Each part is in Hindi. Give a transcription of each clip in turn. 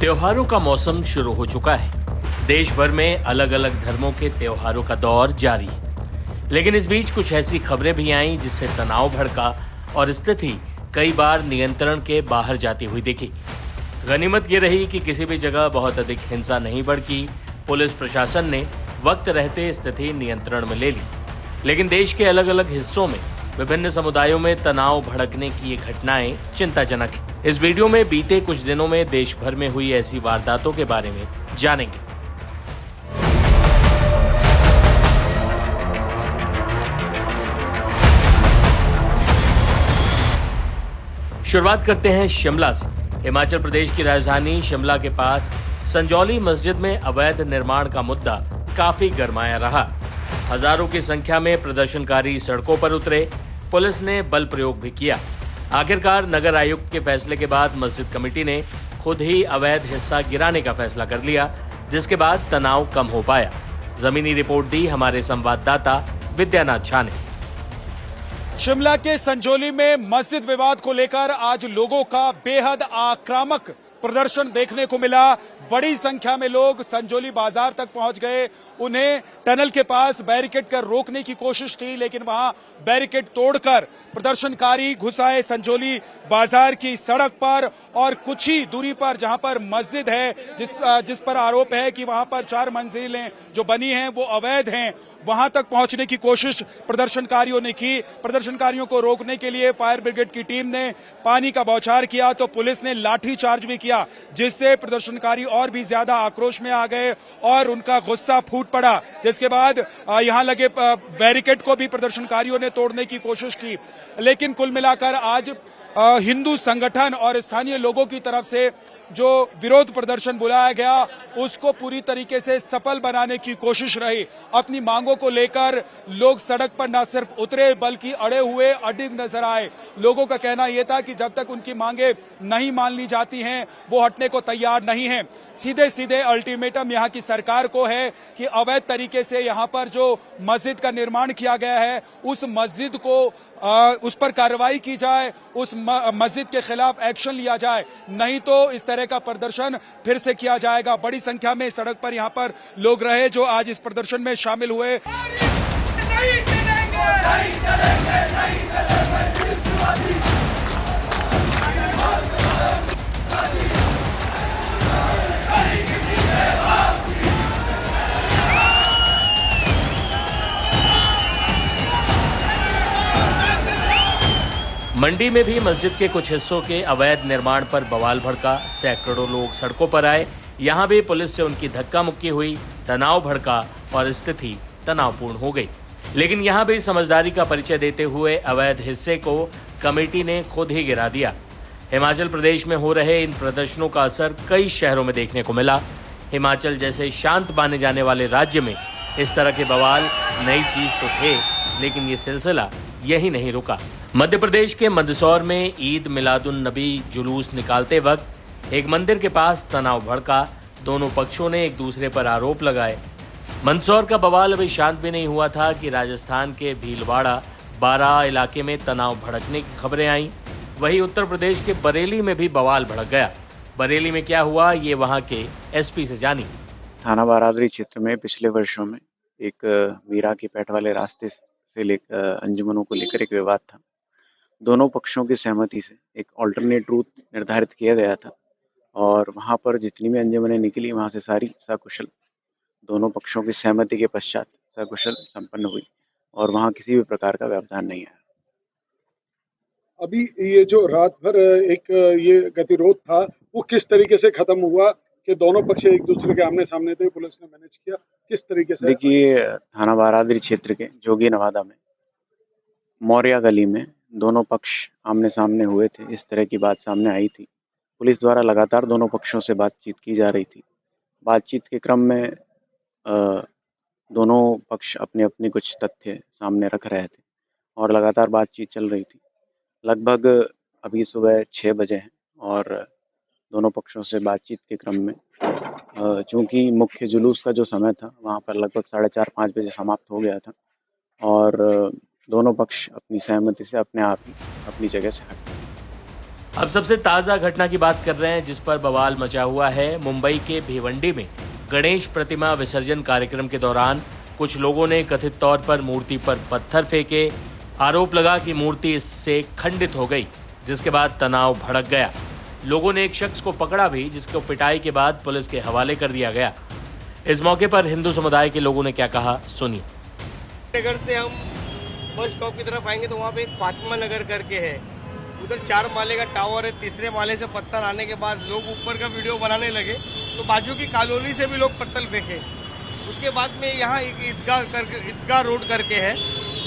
त्योहारों का मौसम शुरू हो चुका है। देश भर में अलग अलग धर्मों के त्योहारों का दौर जारी है। लेकिन इस बीच कुछ ऐसी खबरें भी आईं जिससे तनाव भड़का और स्थिति कई बार नियंत्रण के बाहर जाती हुई दिखी। गनीमत ये रही कि किसी भी जगह बहुत अधिक हिंसा नहीं भड़की। पुलिस प्रशासन ने वक्त रहते स्थिति नियंत्रण में ले ली। लेकिन देश के अलग अलग हिस्सों में विभिन्न समुदायों में तनाव भड़कने की ये घटनाएं चिंताजनक है। इस वीडियो में बीते कुछ दिनों में देश भर में हुई ऐसी वारदातों के बारे में जानेंगे। शुरुआत करते हैं शिमला से। हिमाचल प्रदेश की राजधानी शिमला के पास संजौली मस्जिद में अवैध निर्माण का मुद्दा काफी गरमाया रहा। हजारों की संख्या में प्रदर्शनकारी सड़कों पर उतरे। पुलिस ने बल प्रयोग भी किया। आखिरकार नगर आयुक्त के फैसले के बाद मस्जिद कमेटी ने खुद ही अवैध हिस्सा गिराने का फैसला कर लिया, जिसके बाद तनाव कम हो पाया। जमीनी रिपोर्ट दी हमारे संवाददाता विद्यानाथ झा ने। शिमला के संजौली में मस्जिद विवाद को लेकर आज लोगों का बेहद आक्रामक प्रदर्शन देखने को मिला। बड़ी संख्या में लोग संजौली बाजार तक पहुंच गए। उन्हें टनल के पास बैरिकेड कर रोकने की कोशिश की, लेकिन वहां बैरिकेड तोड़कर प्रदर्शनकारी घुस आए संजौली बाजार की सड़क पर। और कुछ ही दूरी पर जहां पर मस्जिद है, जिस पर आरोप है कि वहां पर 4 मंजिलें जो बनी हैं वो अवैध हैं, वहां तक पहुंचने की कोशिश प्रदर्शनकारियों ने की। प्रदर्शनकारियों को रोकने के लिए फायर ब्रिगेड की टीम ने पानी का बौछार किया तो पुलिस ने लाठी चार्ज भी किया, जिससे प्रदर्शनकारी और भी ज्यादा आक्रोश में आ गए और उनका गुस्सा फूट पड़ा। जिसके बाद यहां लगे बैरिकेड को भी प्रदर्शनकारियों ने तोड़ने की कोशिश की। लेकिन कुल मिलाकर आज हिंदू संगठन और स्थानीय लोगों की तरफ से जो विरोध प्रदर्शन बुलाया गया उसको पूरी तरीके से सफल बनाने की कोशिश रही। अपनी मांगों को लेकर लोग सड़क पर न सिर्फ उतरे बल्कि अड़े हुए अडिग नजर आए। लोगों का कहना यह था कि जब तक उनकी मांगे नहीं मान ली जाती हैं वो हटने को तैयार नहीं हैं। सीधे सीधे अल्टीमेटम यहाँ की सरकार को है कि अवैध तरीके से यहाँ पर जो मस्जिद का निर्माण किया गया है उस मस्जिद को उस पर कार्रवाई की जाए, उस मस्जिद के खिलाफ एक्शन लिया जाए, नहीं तो इस तरह का प्रदर्शन फिर से किया जाएगा। बड़ी संख्या में सड़क पर यहाँ पर लोग रहे जो आज इस प्रदर्शन में शामिल हुए। नहीं चलेंगे, नहीं चलेंगे, नहीं चलेंगे। मंडी में भी मस्जिद के कुछ हिस्सों के अवैध निर्माण पर बवाल भड़का। सैकड़ों लोग सड़कों पर आए। यहाँ भी पुलिस से उनकी धक्का मुक्की हुई, तनाव भड़का और स्थिति तनावपूर्ण हो गई। लेकिन यहाँ भी समझदारी का परिचय देते हुए अवैध हिस्से को कमेटी ने खुद ही गिरा दिया। हिमाचल प्रदेश में हो रहे इन प्रदर्शनों का असर कई शहरों में देखने को मिला। हिमाचल जैसे शांत माने जाने वाले राज्य में इस तरह के बवाल नई चीज तो थे, लेकिन ये सिलसिला यही नहीं रुका। मध्य प्रदेश के मंदसौर में ईद मिलादुन नबी जुलूस निकालते वक्त एक मंदिर के पास तनाव भड़का। दोनों पक्षों ने एक दूसरे पर आरोप लगाए। मंदसौर का बवाल अभी शांत भी नहीं हुआ था कि राजस्थान के भीलवाड़ा बारां इलाके में तनाव भड़कने की खबरें आईं। वहीं उत्तर प्रदेश के बरेली में भी बवाल भड़क गया। बरेली में क्या हुआ ये वहां के एसपी से जानी। थाना बारादरी क्षेत्र में पिछले वर्षों में एक मीरा के पेट वाले रास्ते से लेकर अंजुमनों को लेकर एक विवाद था। दोनों पक्षों की सहमति से एक ऑल्टरनेट रूट निर्धारित किया गया था और वहां पर जितनी भी अंजुमनें निकली वहां से सारी सकुशल, दोनों पक्षों की सहमति के पश्चात सकुशल संपन्न हुई और वहां किसी भी प्रकार का व्यवधान नहीं आया। अभी ये जो रात भर एक ये गतिरोध था वो किस तरीके से खत्म हुआ कि दोनों पक्ष एक दूसरे के आमने सामने थे, पुलिस ने मैनेज किया किस तरीके से? देखिए, थाना बारादरी क्षेत्र के जोगी नवादा में मौर्या गली में दोनों पक्ष आमने सामने हुए थे। इस तरह की बात सामने आई थी। पुलिस द्वारा लगातार दोनों पक्षों से बातचीत की जा रही थी। बातचीत के क्रम में दोनों पक्ष अपने अपने कुछ तथ्य सामने रख रहे थे और लगातार बातचीत चल रही थी। लगभग अभी सुबह 6 बजे हैं और दोनों पक्षों से बातचीत के क्रम में चूँकि मुख्य जुलूस का जो समय था वहाँ पर लगभग 4:30-5 बजे समाप्त हो गया था और दोनों पक्ष अपनी सहमति से अपने आप ही अपनी जगह से हट गए। अब सबसे ताजा घटना की बात कर रहे हैं जिस पर बवाल मचा हुआ है। मुंबई के भिवंडी में गणेश प्रतिमा विसर्जन कार्यक्रम के दौरान कुछ लोगों ने कथित तौर पर मूर्ति पर पत्थर फेंके। आरोप लगा कि मूर्ति इससे खंडित हो गई, जिसके बाद तनाव भड़क गया। लोगों ने एक शख्स को पकड़ा भी, जिसको पिटाई के बाद पुलिस के हवाले कर दिया गया। इस मौके पर हिंदू समुदाय के लोगों ने क्या कहा, सुनिए। नगर से हम बस स्टॉप की तरफ आएंगे तो वहाँ पे एक फातिमा नगर करके है, उधर 4 माले का टावर है। तीसरे माले से पत्थर आने के बाद लोग ऊपर का वीडियो बनाने लगे, तो बाजू की कॉलोनी से भी लोग पत्थर फेंके। उसके बाद में यहाँ एक ईदगाह रोड करके है,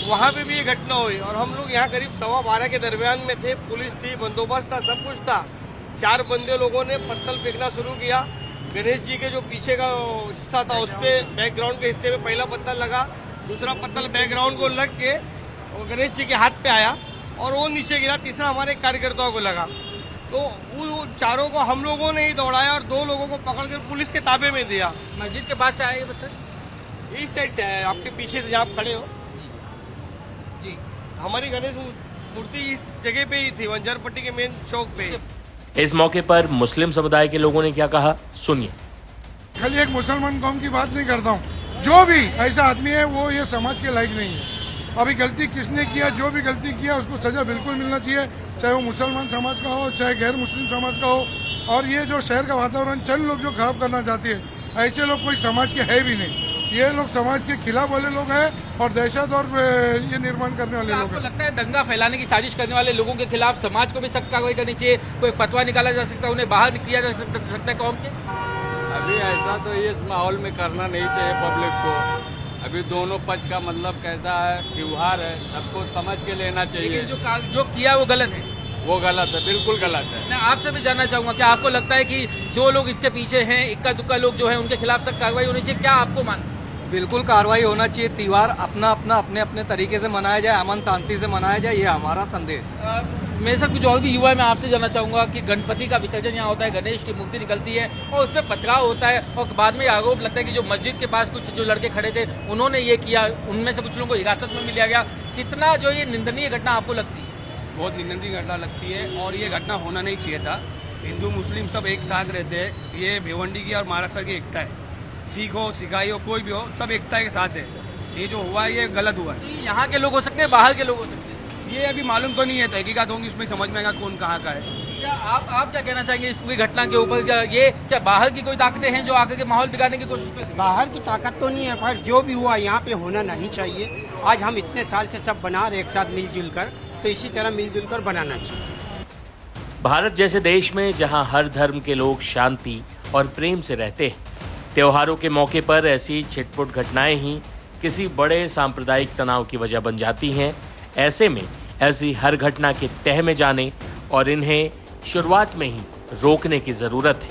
वहाँ पे भी ये घटना हुई और हम लोग यहाँ करीब 12:15 के दरमियान में थे। पुलिस थी, बंदोबस्त था, सब कुछ था। 4 बंदे लोगों ने पत्थर फेंकना शुरू किया। गणेश जी के जो पीछे का हिस्सा था उस पर, बैकग्राउंड के हिस्से में पहला पत्थर लगा, दूसरा पत्थर बैकग्राउंड को लग के वो गणेश जी के हाथ पे आया और वो नीचे गिरा। तीसरा हमारे कार्यकर्ताओं को लगा, तो वो चारों को हम लोगों ने ही दौड़ाया और 2 लोगों को पकड़कर पुलिस के ताबे में दिया। मस्जिद के पास से आए पत्थर? इस साइड से आया, आपके पीछे से जहाँ आप खड़े हो जी। हमारी गणेश मूर्ति इस जगह पे ही थी, वंजारपट्टी के मेन चौक पे। इस मौके पर मुस्लिम समुदाय के लोगों ने क्या कहा, सुनिए। खाली एक मुसलमान कौम की बात नहीं करता हूँ, जो भी ऐसा आदमी है वो ये समाज के लायक नहीं है। अभी गलती किसने किया, जो भी गलती किया उसको सजा बिल्कुल मिलना चाहिए, चाहे वो मुसलमान समाज का हो चाहे गैर मुस्लिम समाज का हो। और ये जो शहर का वातावरण चंद लोग जो खराब करना चाहते हैं, ऐसे लोग कोई समाज के है भी नहीं। ये लोग समाज के खिलाफ वाले लोग हैं और दहशत और ये निर्माण करने वाले लोग आपको हैं। लगता है दंगा फैलाने की साजिश करने वाले लोगों के खिलाफ समाज को भी सख्त कार्रवाई करनी चाहिए? कोई फतवा निकाला जा सकता है, उन्हें बाहर किया जा सकता है कौम के? अभी ऐसा तो इस माहौल में करना नहीं चाहिए पब्लिक को। अभी दोनों पक्ष का मतलब कैसा है, त्योहार है, सबको समझ के लेना चाहिए। लेकिन जो किया वो गलत है, वो गलत है, बिल्कुल गलत है। मैं आपसे भी जानना चाहूंगा, क्या आपको लगता है कि जो लोग इसके पीछे हैं, इक्का दुक्का लोग जो हैं, उनके खिलाफ सख्त कार्रवाई होनी चाहिए? क्या आपको मानते हैं? बिल्कुल कार्रवाई होना चाहिए। त्योहार अपना अपने तरीके से मनाया जाए, अमन शांति से मनाया जाए, ये हमारा संदेश। मेरे साथ कुछ और भी युवा है, मैं आपसे जानना चाहूंगा कि गणपति का विसर्जन यहाँ होता है, गणेश की मूर्ति निकलती है और उस पर पथराव होता है और बाद में आरोप लगता है कि जो मस्जिद के पास कुछ जो लड़के खड़े थे उन्होंने ये किया, उनमें से कुछ लोगों को हिरासत में लिया गया। कितना जो ये निंदनीय घटना आपको लगती है? बहुत निंदनीय घटना लगती है और ये घटना होना नहीं चाहिए था। हिंदू मुस्लिम सब एक साथ रहते हैं, ये भिवंडी की और महाराष्ट्र की एकता है। सिख हो, सिखाई हो, कोई भी हो, सब एकता के साथ है। ये जो हुआ ये गलत हुआ है। यहाँ के लोग हो सकते हैं, बाहर के लोग हो सकते हैं? ये अभी मालूम तो नहीं है, तहकीकात होंगी, उसमें समझ में आएगा कौन कहाँ का है। क्या आप क्या कहना चाहेंगे इस पूरी घटना के ऊपर? क्या बाहर की कोई ताकतें हैं जो आकर के माहौल बिगाड़ने की कोशिश कर रही हैं? बाहर की ताकत तो नहीं है, पर जो भी हुआ यहाँ पे होना नहीं चाहिए। आज हम इतने साल से सब बना रहे एक साथ मिलजुल कर, तो इसी तरह मिलजुल कर बनाना चाहिए। भारत जैसे देश में जहां हर धर्म के लोग शांति और प्रेम से रहते हैं, त्योहारों के मौके पर ऐसी छिटपुट घटनाएं ही किसी बड़े सांप्रदायिक तनाव की वजह बन जाती हैं। ऐसे में ऐसी हर घटना के तह में जाने और इन्हें शुरुआत में ही रोकने की जरूरत है।